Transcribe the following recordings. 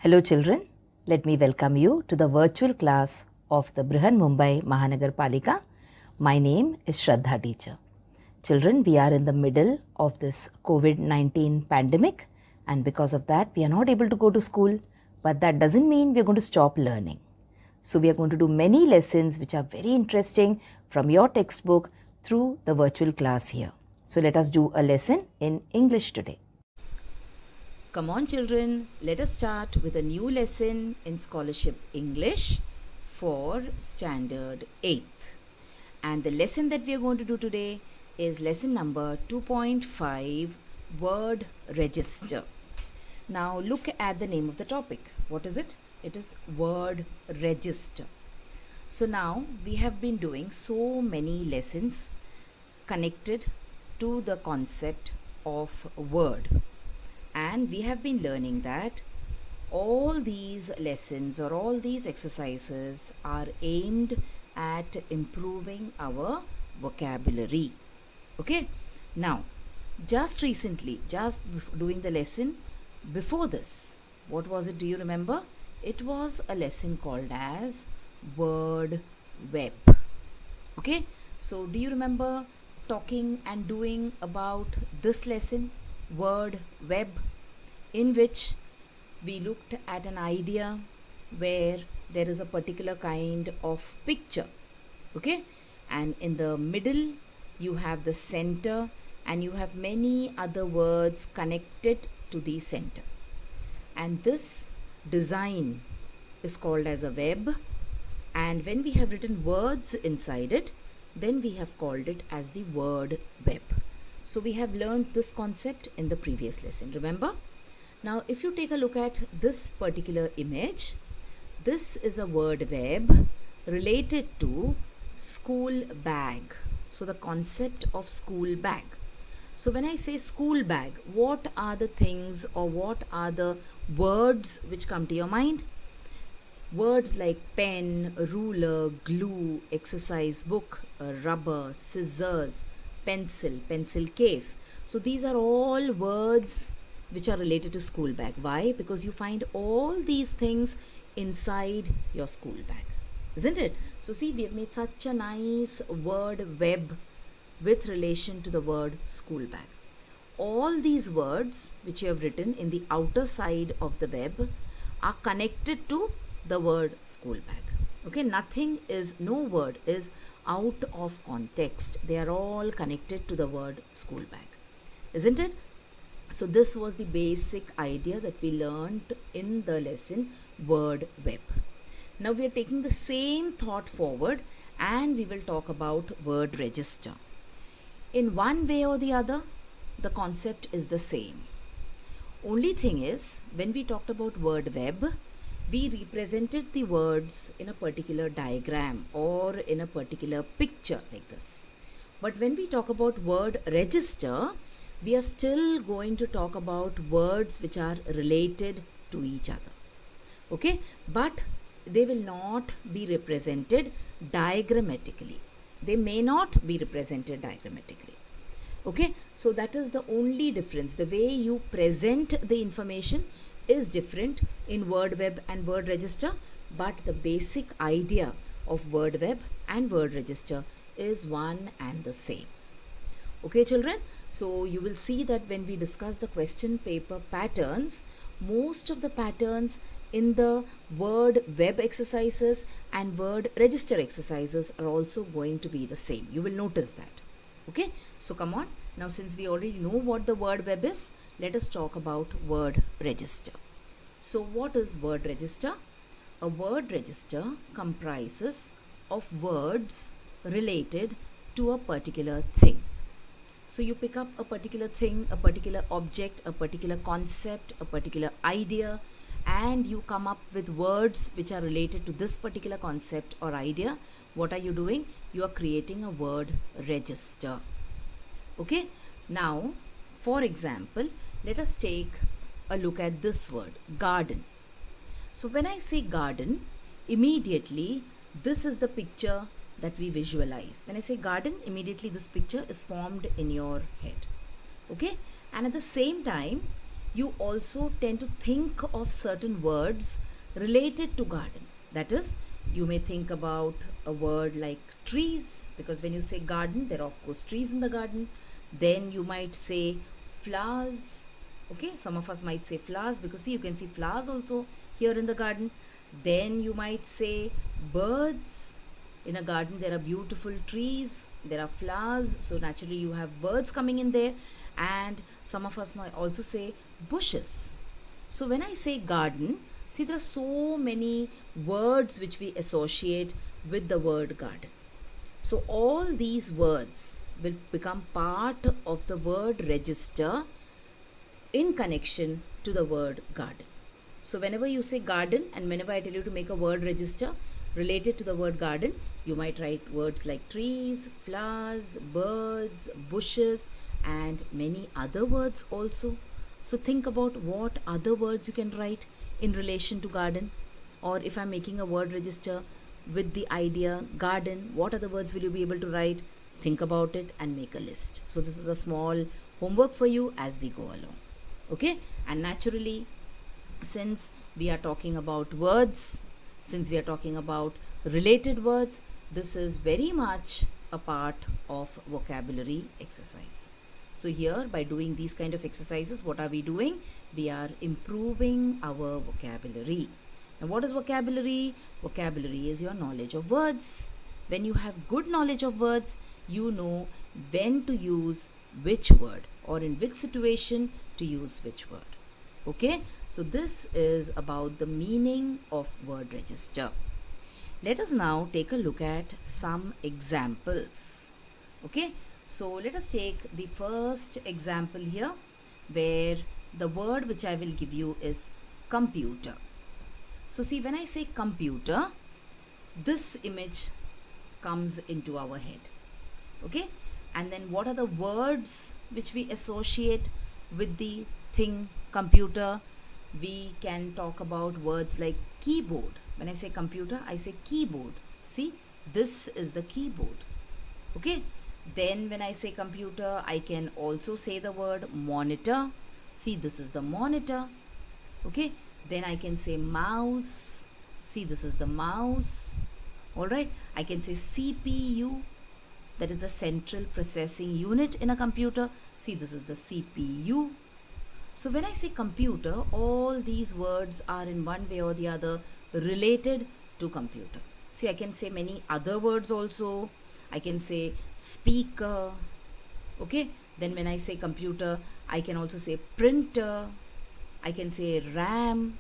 Hello children, let me welcome you to the virtual class of the Brihan Mumbai Mahanagar Palika. My name is Shraddha teacher. Children, we are in the middle of this COVID-19 pandemic and because of that we are not able to go to school, but that doesn't mean we are going to stop learning. So we are going to do many lessons which are very interesting from your textbook through the virtual class here. So let us do a lesson in English today. Come on children, let us start with a new lesson in Scholarship English for Standard 8th. And the lesson that we are going to do today is lesson number 2.5, Word Register. Now look at the name of the topic. What is it? It is Word Register. So now we have been doing so many lessons connected to the concept of word. And we have been learning that all these lessons or all these exercises are aimed at improving our vocabulary. Okay, now just recently, doing the lesson before this, what was it? Do you remember? It was a lesson called as Word Web. Okay, so do you remember talking and doing about this lesson, Word Web, in which we looked at an idea where there is a particular kind of picture, okay, and in the middle you have the center and you have many other words connected to the center, and this design is called as a web, and when we have written words inside it, then we have called it as the word web. So we have learned this concept in the previous lesson, remember? Now if you take a look at this particular image, this is a word web related to school bag. So the concept of school bag. So when I say school bag, what are the things or what are the words which come to your mind? Words like pen, ruler, glue, exercise book, rubber, scissors, pencil case. So these are all words which are related to school bag. Why? Because you find all these things inside your school bag, isn't it? So see, we have made such a nice word web with relation to the word school bag. All these words which you have written in the outer side of the web are connected to the word school bag. Okay, no word is out of context. They are all connected to the word school bag, isn't it? So this was the basic idea that we learned in the lesson Word Web. Now we are taking the same thought forward and we will talk about word register. In one way or the other, the concept is the same. Only thing is, when we talked about word web, we represented the words in a particular diagram or in a particular picture like this. But when we talk about word register, we are still going to talk about words which are related to each other. Okay, but they will not be represented diagrammatically. They may not be represented diagrammatically. Okay, so that is the only difference. The way you present the information is different in word web and word register, but the basic idea of word web and word register is one and the same. Okay children, so you will see that when we discuss the question paper patterns, most of the patterns in the word web exercises and word register exercises are also going to be the same. You will notice that. Okay, so come on, now since we already know what the word web is, let us talk about word register. So what is word register? A word register comprises of words related to a particular thing. So you pick up a particular thing, a particular object, a particular concept, a particular idea, and you come up with words which are related to this particular concept or idea. What are you doing? You are creating a word register. Okay, now for example, let us take a look at this word, garden. So when I say garden, immediately this is the picture that we visualize. When I say garden, immediately this picture is formed in your head. Okay, and at the same time, you also tend to think of certain words related to garden. That is, you may think about a word like trees, because when you say garden, there are of course trees in the garden. Then you might say flowers. Okay, some of us might say flowers because see, you can see flowers also here in the garden. Then you might say birds. In a garden there are beautiful trees, there are flowers, so naturally you have birds coming in there. And some of us might also say bushes. So when I say garden, see, there are so many words which we associate with the word garden. So all these words will become part of the word register in connection to the word garden. So whenever you say garden and whenever I tell you to make a word register related to the word garden, you might write words like trees, flowers, birds, bushes, and many other words also. So think about what other words you can write in relation to garden. Or if I'm making a word register with the idea garden, what other words will you be able to write? Think about it and make a list. So this is a small homework for you as we go along. Okay? And naturally, since we are talking about words, since we are talking about related words, this is very much a part of vocabulary exercise. So here, by doing these kind of exercises, what are we doing? We are improving our vocabulary. Now what is vocabulary? Vocabulary is your knowledge of words. When you have good knowledge of words, you know when to use which word or in which situation to use which word. Okay, so this is about the meaning of word register. Let us now take a look at some examples. Okay, so let us take the first example here, where the word which I will give you is computer. So see, when I say computer, this image comes into our head. Okay, and then what are the words which we associate with the thing computer? We can talk about words like keyboard. When I say computer, I say keyboard. See, this is the keyboard. Okay, then when I say computer, I can also say the word monitor. See, this is the monitor. Okay, then I can say mouse. See, this is the mouse. Alright, I can say CPU, that is the central processing unit in a computer. See, this is the CPU. So when I say computer, all these words are in one way or the other related to computer. See, I can say many other words also. I can say speaker. Okay, then when I say computer, I can also say printer. I can say RAM.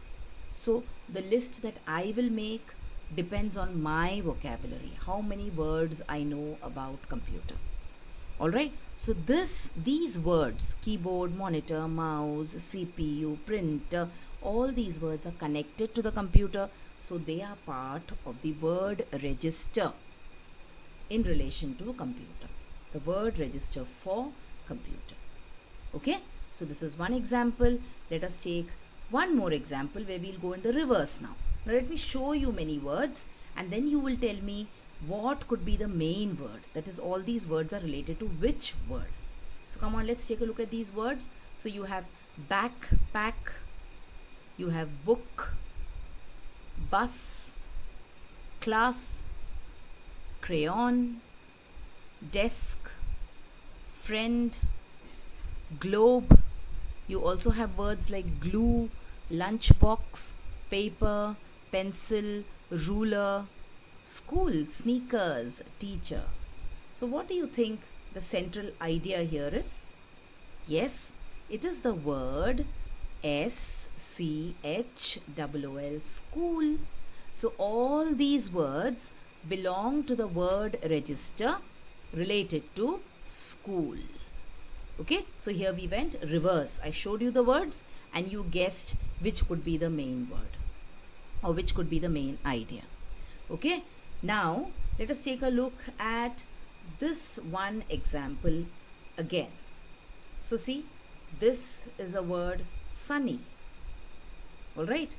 So the list that I will make depends on my vocabulary, how many words I know about computer. Alright, so these words, keyboard, monitor, mouse, CPU, printer, all these words are connected to the computer, so they are part of the word register in relation to a computer. The word register for computer. Okay, so this is one example. Let us take one more example where we'll go in the reverse now. Now let me show you many words and then you will tell me what could be the main word. That is, all these words are related to which word. So come on, let's take a look at these words. So you have backpack, you have book, bus, class, crayon, desk, friend, globe. You also have words like glue, lunchbox, paper, pencil, ruler, school, sneakers, teacher. So what do you think the central idea here is? Yes, it is the word S-C-H-O-O-L, school. So all these words belong to the word register related to school. Okay, so here we went reverse. I showed you the words and you guessed which could be the main word or which could be the main idea. Okay, now let us take a look at this one example again. So see, this is a word sunny. Alright,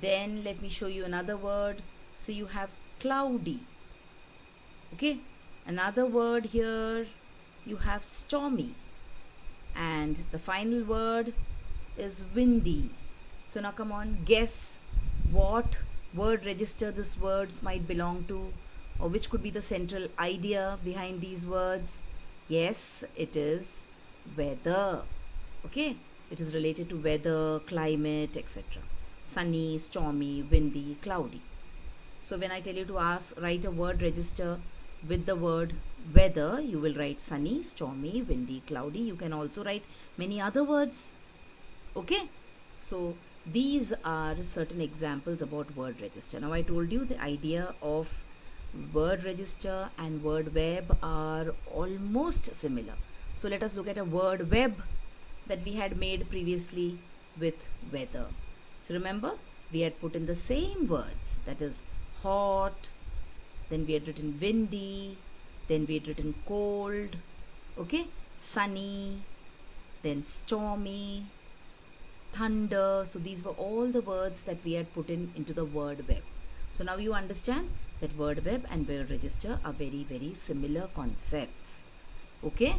then let me show you another word. So you have cloudy. Okay, another word here, you have stormy. And the final word, is windy. So now come on, guess what word register these words might belong to, or which could be the central idea behind these words. Yes, it is weather. Okay, it is related to weather, climate, etc. Sunny, stormy, windy, cloudy. So when I tell you to write a word register with the word weather, you will write sunny, stormy, windy, cloudy. You can also write many other words. Okay, so these are certain examples about word register. Now I told you the idea of word register and word web are almost similar. So let us look at a word web that we had made previously with weather. So remember, we had put in the same words, that is hot, then we had written windy, then we had written cold, okay, sunny, then stormy, thunder. So these were all the words that we had put in into the word web. So now you understand that word web and word register are very, very similar concepts. Okay,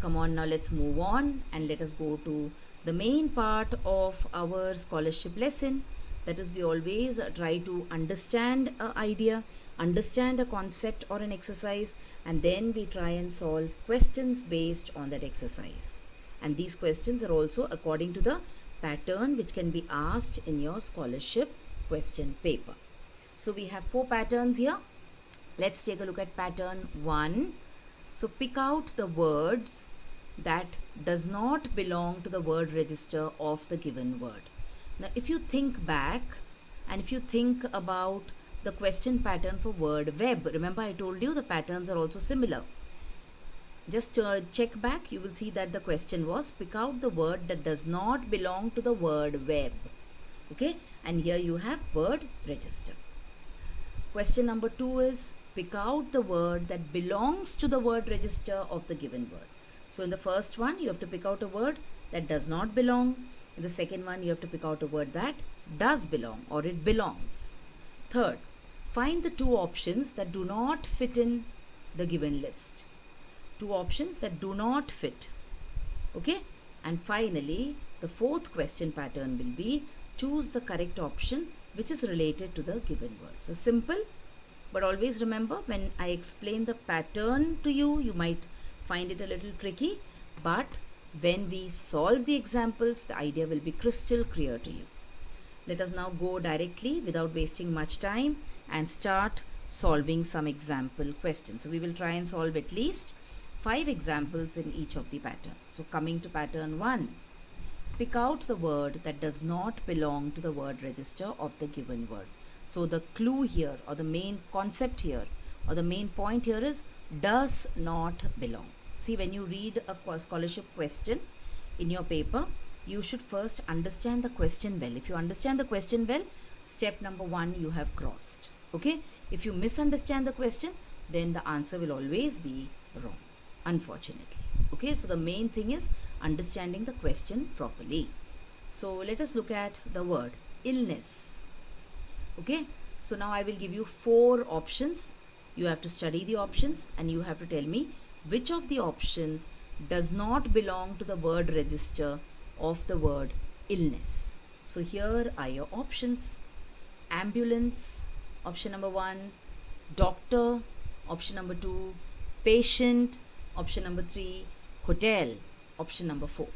come on, now let's move on and let us go to the main part of our scholarship lesson. That is, we always try to understand an idea, understand a concept or an exercise, and then we try and solve questions based on that exercise. And these questions are also according to the pattern which can be asked in your scholarship question paper. So we have 4 patterns here. Let's take a look at pattern 1. So pick out the words that does not belong to the word register of the given word. Now if you think back and if you think about the question pattern for word web, remember I told you the patterns are also similar. Just check back, you will see that the question was pick out the word that does not belong to the word web. Okay, and here you have word register. Question number 2 is pick out the word that belongs to the word register of the given word. So in the first one, you have to pick out a word that does not belong. In the second one, you have to pick out a word that does belong or it belongs. Third, find the 2 options that do not fit in the given list. 2 options that do not fit. Okay? And finally, the 4th question pattern will be choose the correct option which is related to the given word. So simple, but always remember when I explain the pattern to you, you might find it a little tricky, but when we solve the examples, the idea will be crystal clear to you. Let us now go directly without wasting much time and start solving some example questions. So we will try and solve at least 5 examples in each of the pattern. So coming to pattern 1, pick out the word that does not belong to the word register of the given word. So the clue here or the main concept here or the main point here is does not belong. See, when you read a scholarship question in your paper, you should first understand the question well. If you understand the question well, step number 1 you have crossed. Okay? If you misunderstand the question, then the answer will always be wrong, unfortunately. Okay, so the main thing is understanding the question properly. So let us look at the word illness. Okay, so now I will give you 4 options. You have to study the options and you have to tell me which of the options does not belong to the word register of the word illness. So here are your options. Ambulance, option number 1. Doctor, option number 2. Patient, option number 3. Hotel, option number 4.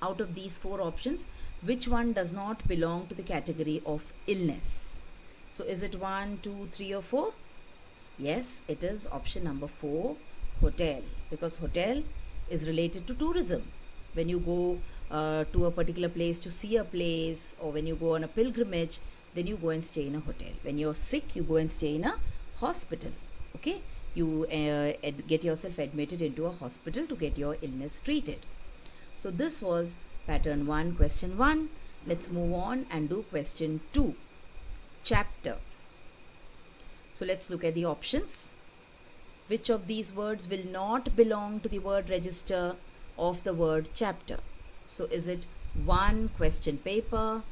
Out of these 4 options, which one does not belong to the category of illness? So is it 1, 2, 3 or 4? Yes, it is option number 4, hotel, because hotel is related to tourism. When you go to a particular place to see a place, or when you go on a pilgrimage, then you go and stay in a hotel. When you're sick, you go and stay in a hospital. Okay, you get yourself admitted into a hospital to get your illness treated. So this was pattern 1, question 1. Let's move on and do question 2, chapter. So let's look at the options. Which of these words will not belong to the word register of the word chapter? So is it 1, question paper,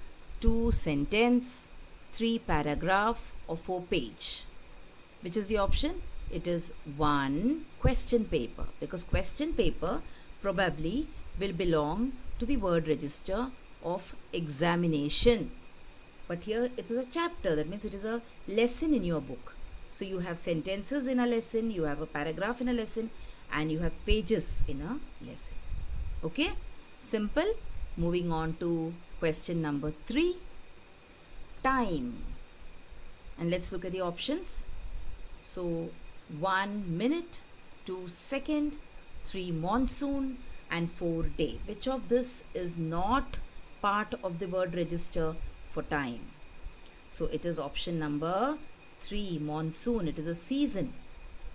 2, sentence, 3, paragraph, or 4, page? Which is the option? It is 1, question paper, because question paper probably will belong to the word register of examination. But here it is a chapter, that means it is a lesson in your book. So you have sentences in a lesson, you have a paragraph in a lesson, and you have pages in a lesson. Okay, simple. Moving on to question number 3, time. And let's look at the options. So 1 minute, 2 second, 3 monsoon, and 4 day. Which of this is not part of the word register for time? So it is option number 3, monsoon. It is a season.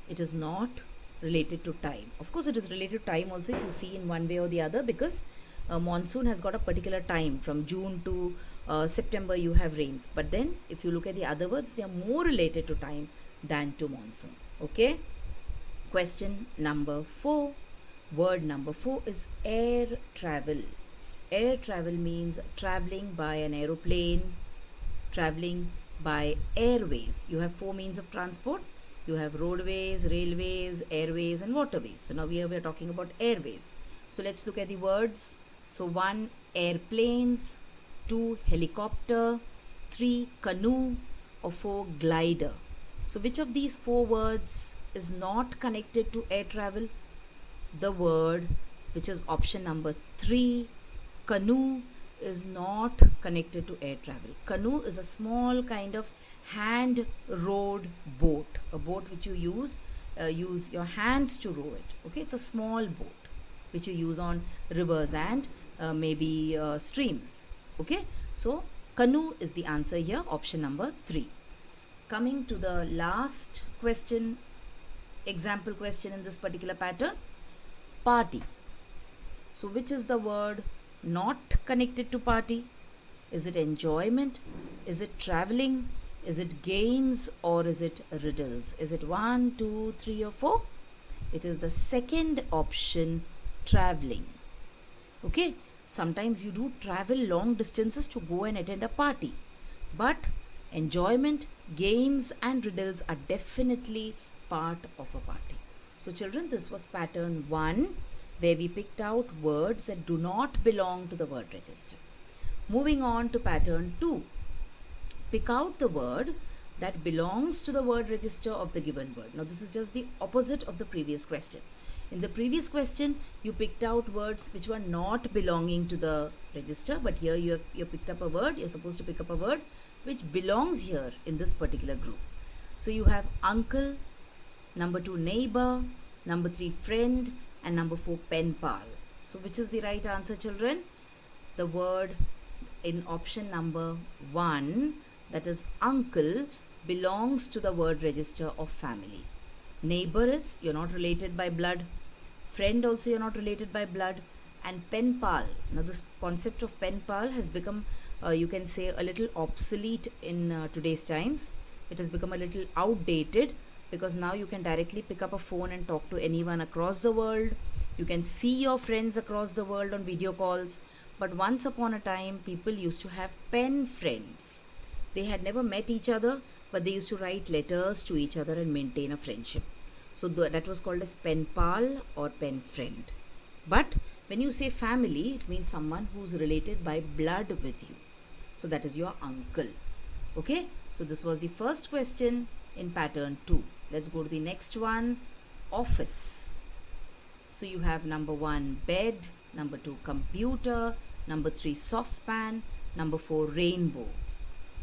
It is not related to time. Of course, it is related to time also if you see in one way or the other, because monsoon has got a particular time. From June to September you have rains. But then if you look at the other words, they are more related to time than to monsoon. Okay. Question number 4. Word number 4 is air travel. Air travel means traveling by an aeroplane, traveling by airways. You have 4 means of transport. You have roadways, railways, airways, and waterways. So now we are talking about airways. So let's look at the words. So 1, airplanes, 2, helicopter, 3, canoe, or 4, glider. So which of these 4 words is not connected to air travel? The word which is option number 3, canoe, is not connected to air travel. Canoe is a small kind of hand rowed boat, a boat which you use your hands to row it. Okay, it's a small boat which you use on rivers and maybe streams. Okay, so canoe is the answer here, option number 3. Coming to the last question, example question in this particular pattern, party. So which is the word not connected to party? Is it enjoyment? Is it traveling? Is it games? Or is it riddles? Is it 1, 2, 3, or 4? It is the second option, traveling. Okay, sometimes you do travel long distances to go and attend a party, but enjoyment, games, and riddles are definitely part of a party. So children, this was pattern 1, where we picked out words that do not belong to the word register. Moving on to pattern 2. Pick out the word that belongs to the word register of the given word. Now this is just the opposite of the previous question. In the previous question, you picked out words which were not belonging to the register, but here you picked up a word, you're supposed to pick up a word which belongs here in this particular group. So you have uncle, number 2 neighbor, number 3 friend, and number 4 pen pal. So which is the right answer, children? The word in option number 1, that is uncle, belongs to the word register of family. Neighbor is, you're not related by blood. Friend also, you're not related by blood. And pen pal, now this concept of pen pal has become you can say a little obsolete in today's times. It has become a little outdated, because now you can directly pick up a phone and talk to anyone across the world. You can see your friends across the world on video calls. But once upon a time, people used to have pen friends. They had never met each other, but they used to write letters to each other and maintain a friendship. So that was called as pen pal or pen friend. But when you say family, it means someone who's related by blood with you. So that is your uncle. Okay, so this was the first question in pattern 2. Let's go to the next one, office. So you have number 1 bed, number 2 computer, number 3 saucepan, number 4 rainbow.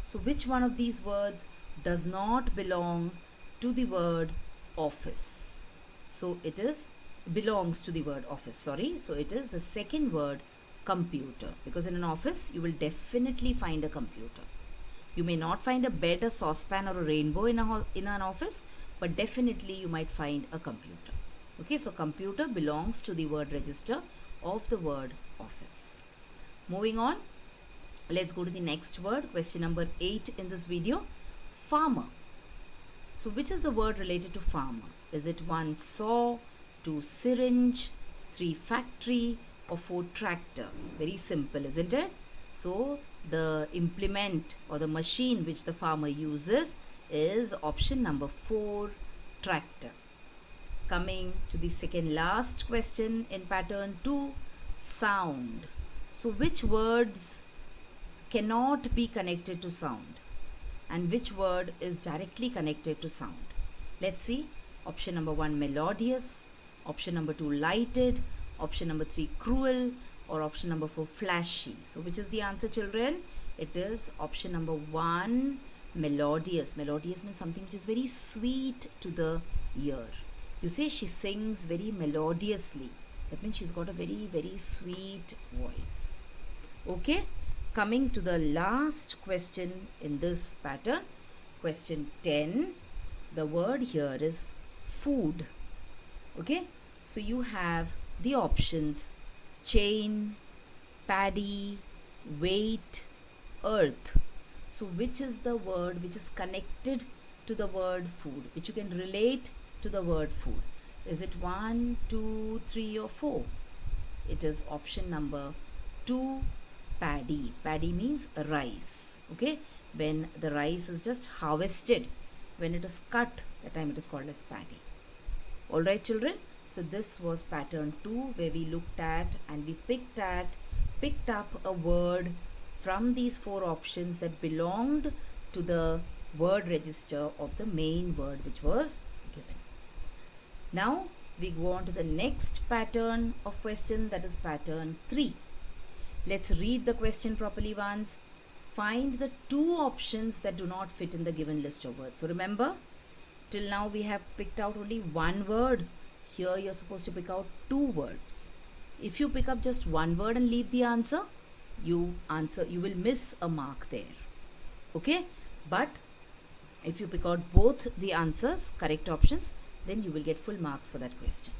So which one of these words does not belong to the word office? So it is belongs to the word office, sorry. So it is the second word, computer, because in an office you will definitely find a computer. You may not find a bed, a saucepan, or a rainbow in an office, but definitely you might find a computer. Okay, so computer belongs to the word register of the word office. Moving on, let's go to the next word, question number 8 in this video, farmer. So which is the word related to farmer? Is it 1 saw, 2 syringe, 3 factory, or 4 tractor? Very simple, isn't it? So the implement or the machine which the farmer uses is option number 4, tractor. Coming to the second last question in pattern 2, sound. So which words cannot be connected to sound and which word is directly connected to sound? Let's see. Option number 1, melodious. Option number 2, lighted. Option number 3, cruel. Or option number 4, flashy. So which is the answer, children? It is option number 1, melodious. Melodious means something which is very sweet to the ear. You say she sings very melodiously. That means she's got a very, very sweet voice. Okay, coming to the last question in this pattern, question 10. The word here is food. Okay, so you have the options chain, paddy, weight, earth. So which is the word which is connected to the word food, which you can relate to the word food? Is it 1, 2, 3 or 4? It is option number 2, paddy. Paddy means rice. Okay, when the rice is just harvested, when it is cut, that time it is called as paddy. Alright, children, so this was pattern 2, where we looked at and we picked up a word from these 4 options that belonged to the word register of the main word which was given. Now we go on to the next pattern of question, that is pattern 3. Let's read the question properly once. Find the 2 options that do not fit in the given list of words. So remember, till now we have picked out only 1 word. Here you're supposed to pick out 2 words. If you pick up just 1 word and leave the answer, you will miss a mark there. Okay, but if you pick out both the answers, correct options, then you will get full marks for that question.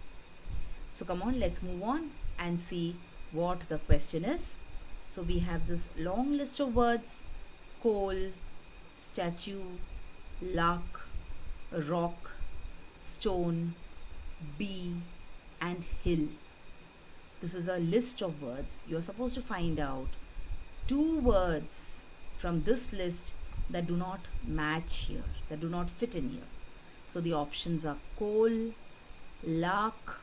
So come on, let's move on and see what the question is. So we have this long list of words: coal, statue, lark, rock, stone, bee and hill. This is a list of words. You are supposed to find out 2 words from this list that do not match here, that do not fit in here. So the options are coal, lark,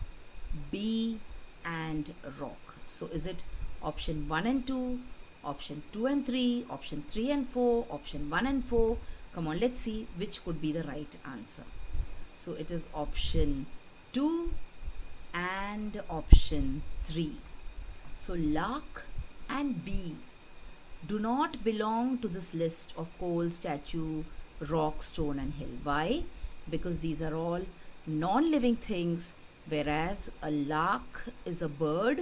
bee and rock. So is it option 1 and 2, option 2 and 3, option 3 and 4, option 1 and 4? Come on, let's see which could be the right answer. So it is option 2 and option 3. So lark and bee do not belong to this list of coal, statue, rock, stone and hill. Why? Because these are all non-living things, whereas a lark is a bird,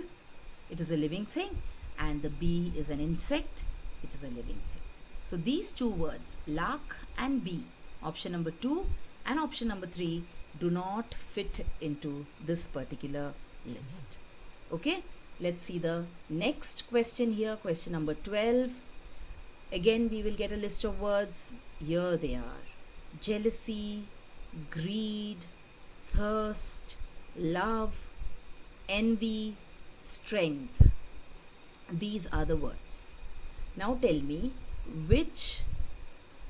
it is a living thing, and the bee is an insect, which is a living thing. So these 2 words, lark and bee, option number 2 and option number 3, do not fit into this particular list. Okay, let's see the next question here, question number 12. Again, we will get a list of words. Here they are: jealousy, greed, thirst, love, envy, strength. These are the words. Now tell me which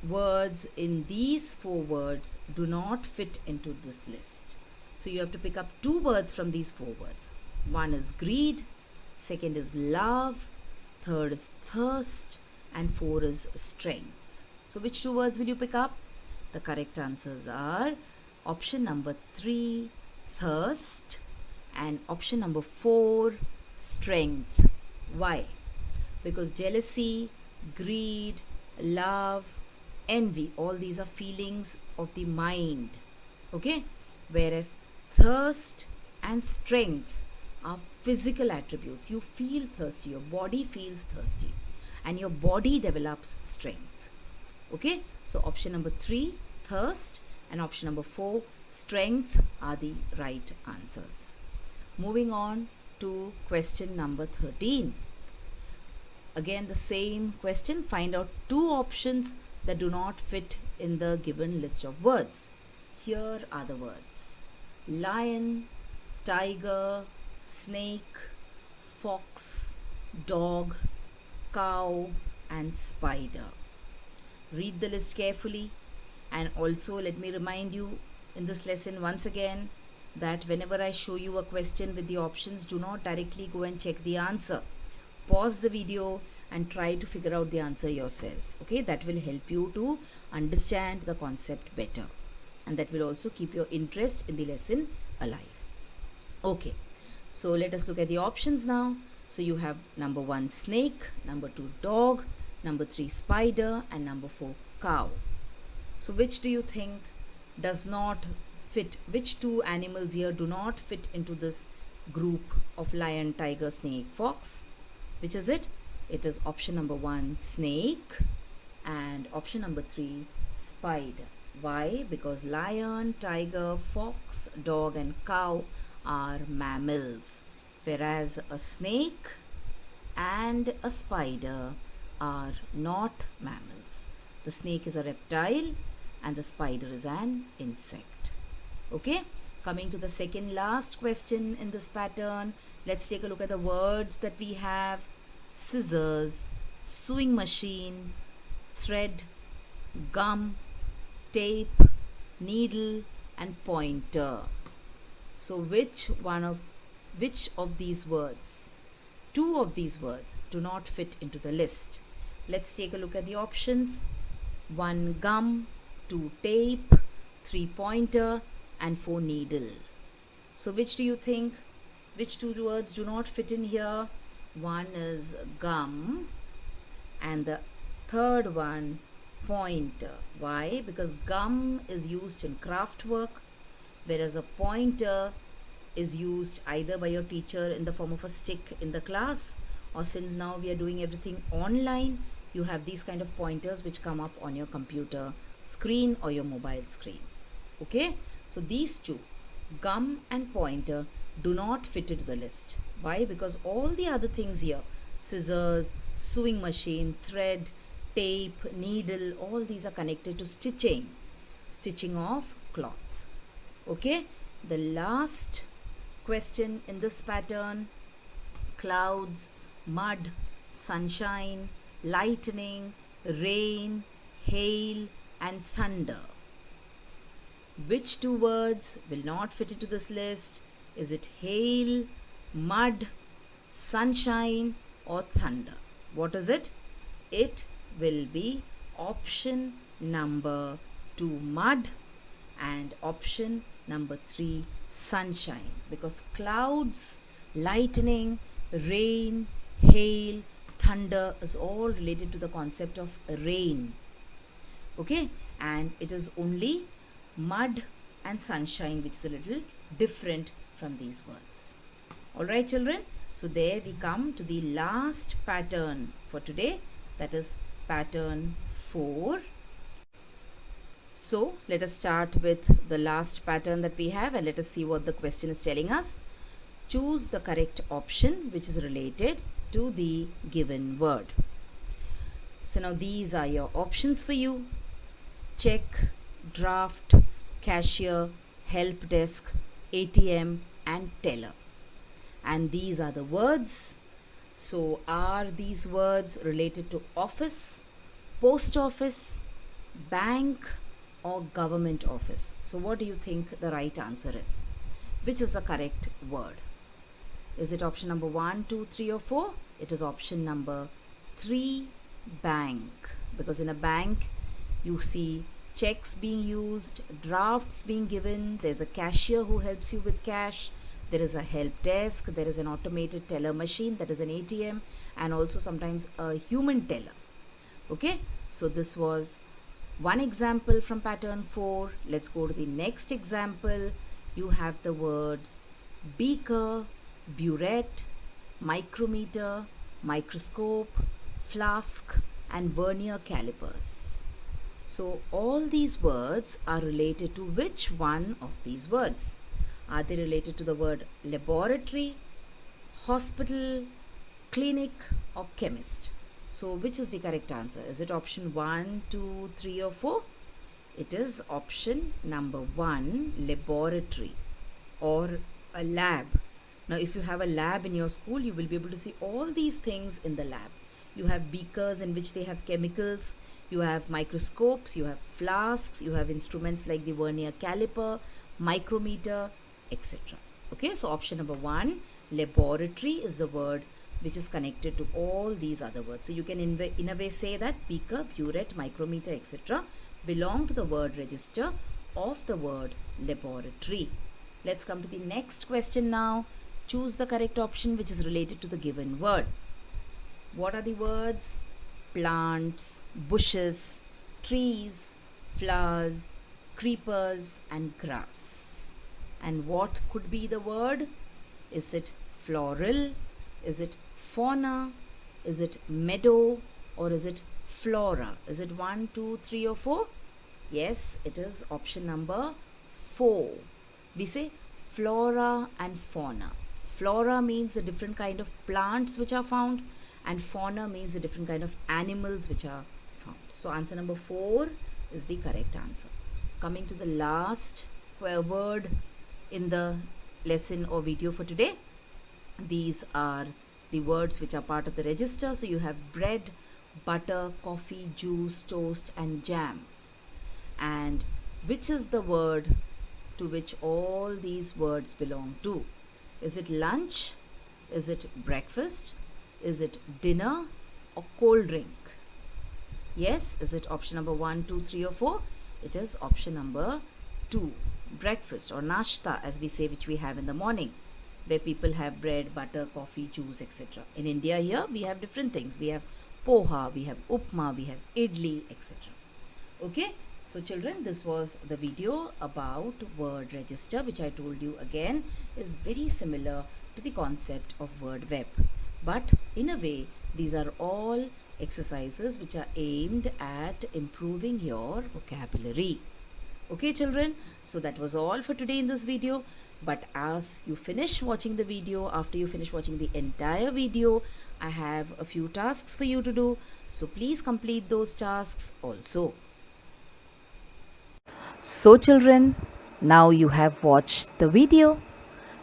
words in these 4 words do not fit into this list. So you have to pick up 2 words from these 4 words. One is greed, second is love, third is thirst and 4 is strength. So which 2 words will you pick up? The correct answers are option number 3, thirst, and option number 4, strength. Why? Because jealousy, greed, love, envy, all these are feelings of the mind. Okay, whereas thirst and strength are physical attributes. You feel thirsty, your body feels thirsty and your body develops strength. Okay, so option number 3, thirst, and option number 4, strength are the right answers. Moving on to question number 13. Again the same question. Find out 2 options that do not fit in the given list of words. Here are the words: lion, tiger, snake, fox, dog, cow and spider. Read the list carefully, and also let me remind you in this lesson once again that whenever I show you a question with the options, do not directly go and check the answer. pause the video and try to figure out the answer yourself. Okay, that will help you to understand the concept better, and that will also keep your interest in the lesson alive. Okay, so let us look at the options now. So you have number 1 snake, number 2 dog, number 3 spider, and number 4 cow. So which do you think does not fit? Which two animals here do not fit into this group of lion, tiger, snake, fox? Which is it? It is option number 1 snake and option number 3 spider. Why? Because lion, tiger, fox, dog and cow are mammals, whereas a snake and a spider are not mammals. The snake is a reptile and the spider is an insect. Okay, coming to the second last question in this pattern, let's take a look at the words that we have: scissors, sewing machine, thread, gum, tape, needle and pointer. So which of these words, two of these words, do not fit into the list? Let's take a look at the options. 1 gum, 2 tape, 3 pointer and 4 needle. So which do you think, which two words do not fit in here? One is gum and the third one pointer. Why? Because gum is used in craft work, whereas a pointer is used either by your teacher in the form of a stick in the class, or since now we are doing everything online, you have these kind of pointers which come up on your computer screen or your mobile screen. Okay, so these two, gum and pointer, do not fit into the list. Why? Because all the other things here, scissors, sewing machine, thread, tape, needle, all these are connected to stitching of cloth. Okay, the last question in this pattern: clouds, mud, sunshine, lightning, rain, hail and thunder. Which two words will not fit into this list? Is it hail, mud, sunshine or thunder? What is it? It will be option number 2 mud and option number 3 sunshine, because clouds, lightning, rain, hail, thunder is all related to the concept of rain. Okay, and it is only mud and sunshine which is a little different from these words. Alright children, so there we come to the last pattern for today, that is pattern 4. So let us start with the last pattern that we have and let us see what the question is telling us. Choose the correct option which is related to the given word. So now these are your options for you: check, draft, cashier, help desk, ATM and teller. And these are the words. So are these words related to office, post office, bank or government office? So what do you think the right answer is? Which is the correct word? Is it option number 1, 2, 3 or 4? It is option number 3, bank. Because in a bank you see checks being used, drafts being given, there's a cashier who helps you with cash, there is a help desk, there is an automated teller machine, that is an ATM, and also sometimes a human teller. Okay, so this was one example from pattern 4. Let's go to the next example. You have the words beaker, burette, micrometer, microscope, flask and vernier calipers. So all these words are related to which one of these words? Are they related to the word laboratory, hospital, clinic or chemist? So which is the correct answer? Is it option 1, 2, 3 or 4? It is option number 1, laboratory or a lab. Now if you have a lab in your school, you will be able to see all these things in the lab. You have beakers in which they have chemicals, you have microscopes, you have flasks, you have instruments like the vernier caliper, micrometer, etc. Okay, so option number 1, laboratory, is the word which is connected to all these other words. So you can in a way say that beaker, burette, micrometer, etc. belong to the word register of the word laboratory. Let's come to the next question now. Choose the correct option which is related to the given word. What are the words? Plants, bushes, trees, flowers, creepers and grass. And what could be the word? Is it floral? Is it fauna? Is it meadow? Or is it flora? Is it 1, 2, 3 or 4? Yes, it is option number 4. We say flora and fauna. Flora means the different kind of plants which are found, and fauna means the different kind of animals which are found. So answer number 4 is the correct answer. Coming to the last word in the lesson or video for today. These are the words which are part of the register. So you have bread, butter, coffee, juice, toast and jam. And which is the word to which all these words belong to? Is it lunch? Is it breakfast? Is it dinner or cold drink? Yes, is it option number 1, 2, 3 or 4? It is option number 2, breakfast or nashta as we say, which we have in the morning, where people have bread, butter, coffee, juice, etc. In India here we have different things. We have poha, we have upma, we have idli, etc. Okay, so children, this was the video about word register, which I told you again is very similar to the concept of word web. But in a way, these are all exercises which are aimed at improving your vocabulary. Okay children, so that was all for today in this video. But as you finish watching the video, after you finish watching the entire video, I have a few tasks for you to do. So please complete those tasks also. So children, now you have watched the video.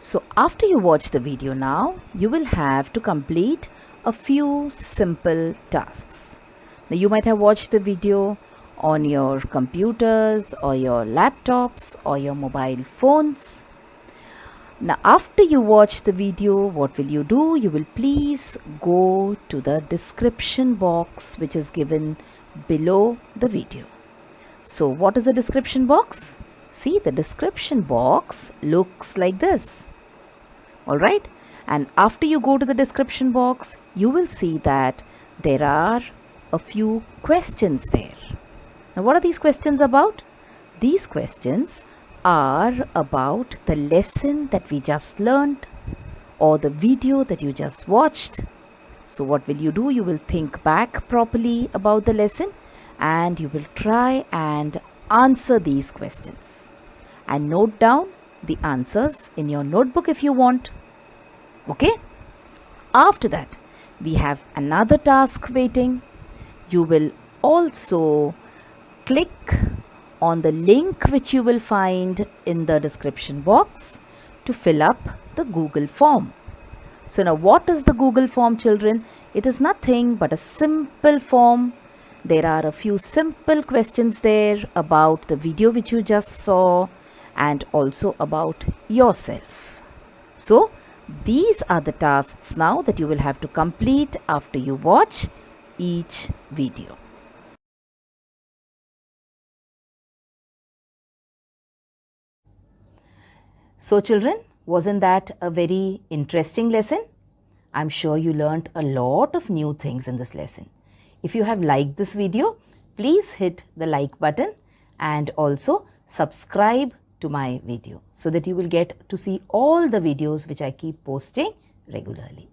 So after you watch the video now, you will have to complete a few simple tasks. Now you might have watched the video on your computers or your laptops or your mobile phones. Now after you watch the video, what will you do? You will please go to the description box which is given below the video. So what is the description box? See, the description box looks like this. Alright, and after you go to the description box, you will see that there are a few questions there. Now what are these questions about? These questions are about the lesson that we just learned or the video that you just watched. So what will you do? You will think back properly about the lesson and you will try and answer these questions and note down the answers in your notebook if you want. Okay? After that, we have another task waiting. You will also click on the link which you will find in the description box to fill up the Google form. So now what is the Google form, children? It is nothing but a simple form. There are a few simple questions there about the video which you just saw and also about yourself. So these are the tasks now that you will have to complete after you watch each video. So children, wasn't that a very interesting lesson? I'm sure you learnt a lot of new things in this lesson. If you have liked this video, please hit the like button and also subscribe to my video so that you will get to see all the videos which I keep posting regularly.